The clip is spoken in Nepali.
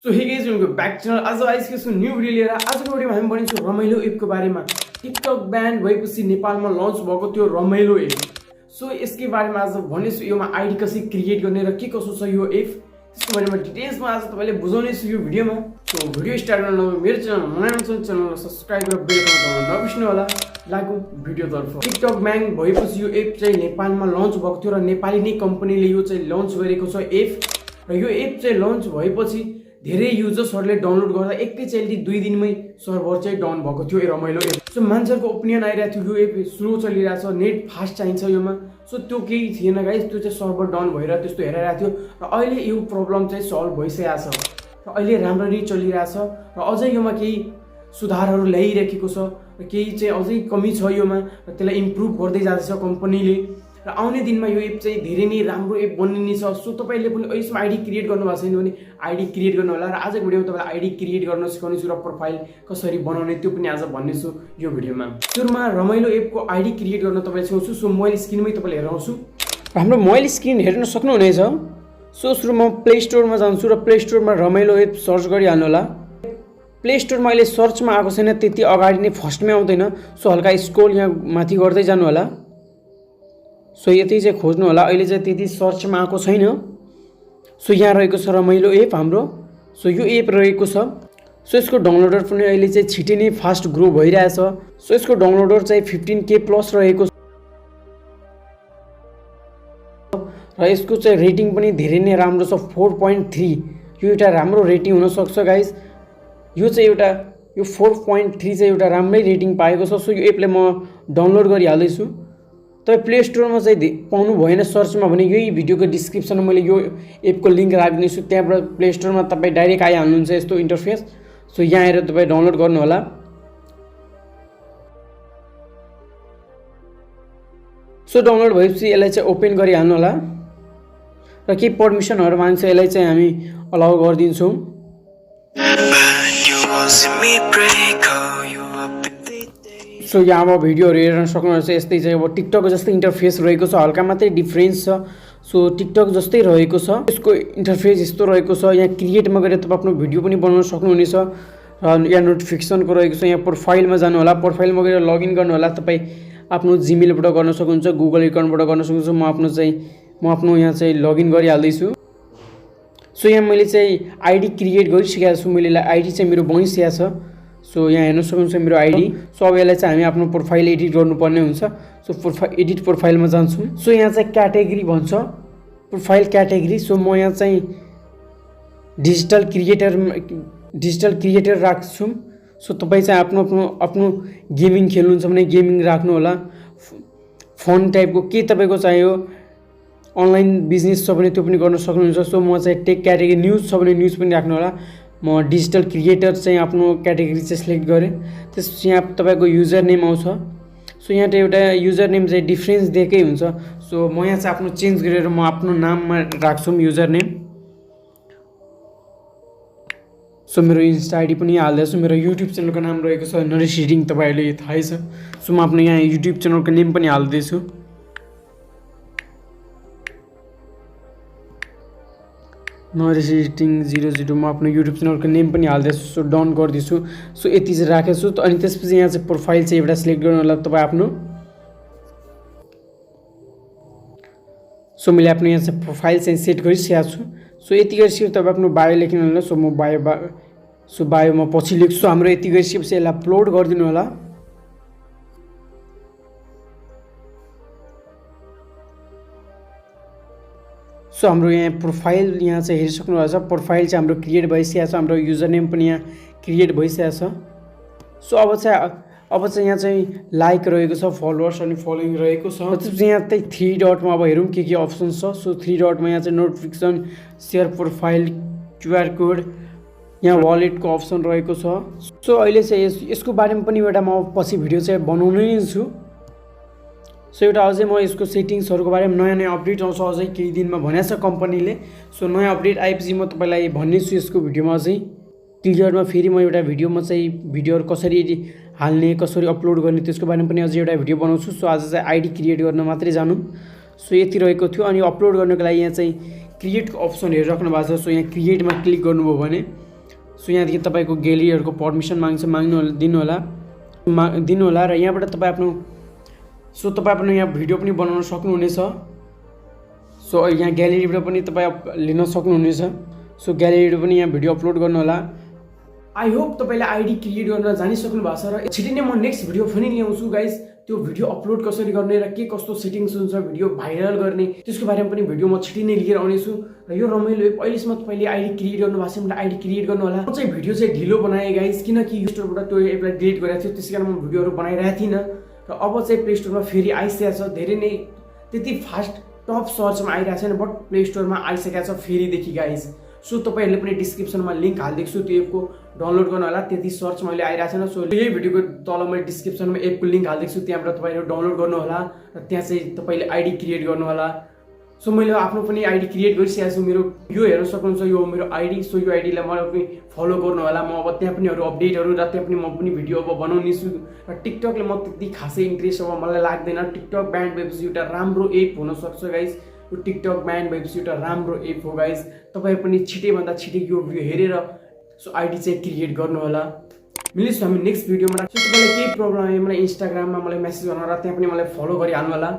So hey guys welcome back channel आज आइसकेको छु न्यू भिडियो लिएर आजको भिडियोमा हामी भनिन्छौँ रमाइलो एपको बारेमा। टिकटक ब्यान भएपछि नेपालमा लन्च भएको त्यो रमाइलो एप। सो यसकै बारेमा आज भन्नेछु, योमा आइडी कसरी क्रिएट गर्ने र के कसो छ यो एप त्यसको बारेमा डिटेल्समा आज तपाईले बुझाउने छु यो भिडियोमा। सो भिडियो स्टार्ट गर्न मेरो च्यानलमा नयाँ हुनुहुन्छ च्यानललाई सब्स्क्राइब र बेल आइकन दबाउन नबिर्सनु होला। लागौं भिडियोतर्फ। टिकटक ब्यान भएपछि यो एप चाहिँ नेपालमा लन्च भएको थियो र नेपाली नै कम्पनीले यो चाहिँ लन्च गरेको छ एप। र यो एप चाहिँ लन्च भएपछि धेरै युजर्सहरूले डाउनलोड गर्दा एकैचोटि 2 दिनमै सर्भर चाहिँ डाउन भएको थियो रमाइलो एप। सो मान्छेहरूको ओपिनियन आइरहेको थियो यो एप स्लो चलिरहेछ, नेट फास्ट चाहिन्छ योमा। सो त्यो केही थिएन गाइस, त्यो चाहिँ सर्भर डाउन भएर त्यस्तो हेरिरहेको थियो र अहिले यो प्रब्लम चाहिँ सल्भ भइसकेको छ र अहिले राम्ररी चलिरहेछ र अझै योमा केही सुधारहरू ल्याइरहेको छ र केही चाहिँ अझै कमी छ योमा र त्यसलाई इम्प्रुभ गर्दै जाँदैछ कम्पनीले र आउने दिनमा यो एप चाहिँ धेरै नै राम्रो एप बनिने छ। सो तपाईले पनि अहिलेसम्म आइडी क्रिएट गर्नुभएको छैन भने आइडी क्रिएट गर्नु होला र आजको भिडियोमा तपाईलाई आइडी क्रिएट गर्न सिकाउनेछु र प्रोफाइल कसरी बनाउने त्यो पनि आज भन्नेछु यो भिडियोमा। सुरुमा रमाइलो एपको आइडी क्रिएट गर्न तपाईलाई सिकाउँछु। सो मोबाइल स्क्रिनमै तपाईले हेराउँछु, हाम्रो मोबाइल स्क्रिन हेर्न सक्नुहुनेछ। सो सुरुमा प्ले स्टोरमा जान्छु र प्ले स्टोरमा रमाइलो एप सर्च गरिहाल्नु होला। प्ले स्टोरमा अहिले सर्चमा आएको छैन, त्यति अगाडि नै फर्स्टमै आउँदैन। सो हल्का स्क्रोल यहाँ माथि गर्दै जानु होला। सो यति चाहिँ खोज्नु होला, अहिले चाहिँ त्यति सर्चमा आएको छैन। सो यहाँ रहेको छ रमाइलो एप हाम्रो। सो यो एप रहेको छ। सो यसको डाउनलोडर पनि अहिले चाहिँ छिटै नै फास्ट ग्रो भइरहेछ। सो यसको डाउनलोडर चाहिँ 15K प्लस रहेको छ र यसको चाहिँ रेटिङ पनि धेरै नै राम्रो छ, 4.3। यो एउटा राम्रो रेटिङ हुनसक्छ गाइज। यो चाहिँ यो 4.3 चाहिँ एउटा राम्रै रेटिङ पाएको छ। सो यो एपलाई म डाउनलोड गरिहाल्दैछु। तपाईँ प्ले स्टोरमा चाहिँ पाउनु भएन सर्चमा भने यही भिडियोको डिस्क्रिप्सनमा मैले यो एपको लिङ्क राखिदिन्छु, त्यहाँबाट प्ले स्टोरमा तपाईँ डाइरेक्ट आइहाल्नुहुन्छ यस्तो इन्टरफेस। सो यहाँ आएर तपाईँ डाउनलोड गर्नु होला। सो डाउनलोड भएपछि यसलाई चाहिँ ओपन गरिहाल्नु होला र केही पर्मिसनहरू माग्छ, यसलाई चाहिँ हामी अलाउ गरिदिन्छौँ। सो यहाँ अब भिडियोहरू हेर्न सक्नुहुन्छ। यस्तै चाहिँ अब टिकटक जस्तै इन्टरफेस रहेको छ, हल्का मात्रै डिफ्रेन्स छ। सो टिकटक जस्तै रहेको छ, यसको इन्टरफेस यस्तो रहेको छ। यहाँ क्रिएटमा गएर तपाईँ आफ्नो भिडियो पनि बनाउन सक्नुहुनेछ र यहाँ नोटिफिकेसनको रहेको छ। यहाँ प्रोफाइलमा जानु होला, प्रोफाइलमा गएर लगइन गर्नु होला। तपाईँ आफ्नो जिमेलबाट गर्न सक्नुहुन्छ, गुगल एकाउन्टबाट गर्न सक्नुहुन्छ। म आफ्नो यहाँ चाहिँ लगइन गरिहाल्दैछु। सो यहाँ मैले चाहिँ आइडी क्रिएट गरिसकेको छु, मैले आइडी चाहिँ मेरो बनिसकेको छ। सो यहाँ हेर्न सक्नुहुन्छ मेरो आइडी। सो अब यसलाई चाहिँ हामी आफ्नो प्रोफाइल एडिट गर्नुपर्ने हुन्छ। सो एडिट प्रोफाइलमा जान्छौँ। सो यहाँ चाहिँ क्याटेगोरी भन्छ, प्रोफाइल क्याटेगोरी। सो म यहाँ चाहिँ डिजिटल क्रिएटर राख्छु। सो तपाईँ चाहिँ आफ्नो गेमिङ खेल्नुहुन्छ भने गेमिङ राख्नु होला। फन टाइपको के तपाईँको चाहियो, अनलाइन बिजनेस छ भने त्यो पनि गर्न सक्नुहुन्छ। सो म चाहिँ टेक क्याटेगोरी, न्युज छ भने न्युज पनि राख्नु होला। म डिजिटल क्रिएटर चाहिँ आफ्नो क्याटेगोरी चाहिँ सिलेक्ट गरेँ। त्यसपछि यहाँ तपाईँको युजर नेम आउँछ। सो यहाँ एउटा युजर नेम चाहिँ डिफ्रेन्स दिएकै हुन्छ। सो म यहाँ चाहिँ आफ्नो चेन्ज गरेर म आफ्नो नाममा राख्छु युजर नेम। सो मेरो इन्स्टा आइडी पनि हाल्दैछु। मेरो युट्युब च्यानलको नाम रहेको छ नरेश रिडिङ, तपाईँहरूले थाहै छ। सो म आफ्नो यहाँ युट्युब च्यानलको नेम पनि हाल्दैछु। नरेश रिडिङ 00 म आफ्नो युट्युब च्यानलको नेम पनि हाल्दैछु। सो डाउन गरिदिन्छु। सो यति चाहिँ राखेको छु। अनि त्यसपछि यहाँ चाहिँ प्रोफाइल चाहिँ एउटा सिलेक्ट गर्नु होला तपाईँ आफ्नो। सो मैले आफ्नो यहाँ चाहिँ प्रोफाइल चाहिँ सेट गरिसकेको छु। सो यति गरिसकेपछि तपाईँ आफ्नो बायो लेख्नु होला। सो म बायो म पछि लेख्छु। हाम्रो यति गरिसकेपछि यसलाई अपलोड गरिदिनु होला। सो हाम्रो यहाँ प्रोफाइल यहाँ चाहिँ हेरिसक्नु भएको छ। प्रोफाइल चाहिँ हाम्रो क्रिएट भइसकेको छ, हाम्रो युजर नेम पनि यहाँ क्रिएट भइसकेको छ। सो अब चाहिँ यहाँ चाहिँ लाइक रहेको छ, फलोवर्स अनि फलोइङ रहेको छ। त्यसपछि यहाँ चाहिँ 3 डटमा अब हेरौँ के अप्सन छ। सो 3 डटमा यहाँ चाहिँ notification, share profile, QR code, यहाँ वालेटको अप्सन रहेको छ। सो अहिले चाहिँ यसको बारेमा पनि एउटा म पछि भिडियो चाहिँ बनाउनै छु। सो एउटा अझै म यसको सेटिङ्सहरूको बारेमा नयाँ अपडेट आउँछ अझै केही दिनमा भनेको छ कम्पनीले। सो नयाँ अपडेट आएपछि म तपाईँलाई भन्नेछु यसको भिडियोमा अझै क्लियरमा। फेरि म एउटा भिडियोमा चाहिँ भिडियोहरू कसरी हाल्ने, कसरी अपलोड गर्ने त्यसको बारेमा पनि अझै एउटा भिडियो बनाउँछु। सो आज चाहिँ आइडी क्रिएट गर्न मात्रै जानु। सो यति रहेको थियो। अनि अपलोड गर्नको लागि यहाँ चाहिँ क्रिएटको अप्सन हेरिराख्नु भएको छ। सो यहाँ क्रिएटमा क्लिक गर्नुभयो भने सो यहाँदेखि तपाईँको ग्यालेरीहरूको पर्मिसन दिनु होला र यहाँबाट तपाईँ आफ्नो यहाँ भिडियो पनि बनाउन सक्नुहुनेछ। सो यहाँ ग्यालेरीबाट पनि तपाईँ लिन सक्नुहुनेछ। सो ग्यालेरीबाट पनि यहाँ भिडियो अपलोड गर्नु होला। आई होप तपाईँले आइडी क्रिएट गर्न जानिसक्नु भएको छ र छिटै नै म नेक्स्ट भिडियो पनि ल्याउँछु गाइज। त्यो भिडियो अपलोड कसरी गर्ने र के कस्तो सेटिङ्स हुन्छ भिडियो भाइरल गर्ने त्यसको बारेमा पनि भिडियो म छिटै नै लिएर आउनेछु। र यो रमाइलो एप अहिलेसम्म तपाईँले आइडी क्रिएट गर्नु भएको छ भने आइडी क्रिएट गर्नु होला। म चाहिँ भिडियो चाहिँ ढिलो बनाएँ गाइज, किनकि यो स्टोरबाट त्यो एपलाई डिलिट गरेको थियो, त्यसै कारण म भिडियोहरू बनाइरहेको थिइनँ। र अब चाहिँ प्ले स्टोरमा फेरि आइसकेको छ। धेरै नै त्यति फास्ट टप सर्चमा आइरहेको छैन, बट प्ले स्टोरमा आइसकेको छ फेरिदेखि गाइज। सो तपाईँहरूले पनि डिस्क्रिप्सनमा लिङ्क हालिदिएको छु, त्यो एपको डाउनलोड गर्नु होला। त्यति सर्च मैले आइरहेको छैन। सो यही भिडियोको तल मैले डिस्क्रिप्सनमा एपको लिङ्क हालिदिएको छु, त्यहाँबाट तपाईँहरू डाउनलोड गर्नु होला र त्यहाँ चाहिँ तपाईँले आइडी क्रिएट गर्नु होला। सो मैले आफ्नो पनि आइडी क्रिएट गरिसकेको छु। मेरो यो हेर्न सक्नुहुन्छ, यो मेरो आइडी। सो यो आइडीलाई मलाई पनि फलो गर्नु होला। म अब त्यहाँ पनि अरू अपडेटहरू र त्यहाँ पनि म पनि भिडियो अब बनाउने छु। र टिकटकले म त्यति खासै इन्ट्रेस्ट अब मलाई लाग्दैन। टिकटक ब्यान्ड भएपछि एउटा राम्रो एप हुनसक्छ गाइज। यो टिकटक ब्यान्ड भएपछि एउटा राम्रो एप हो गाइज। तपाईँ पनि छिटैभन्दा छिटै यो भिडियो हेरेर सो आइडी चाहिँ क्रिएट गर्नु होला। मिल्नेछौँ हामी नेक्स्ट भिडियोमा। सो तपाईँलाई केही प्रब्लम आयो मलाई इन्स्टाग्राममा मलाई मेसेज गर्नु होला, त्यहाँ पनि मलाई फलो गरिहाल्नु होला।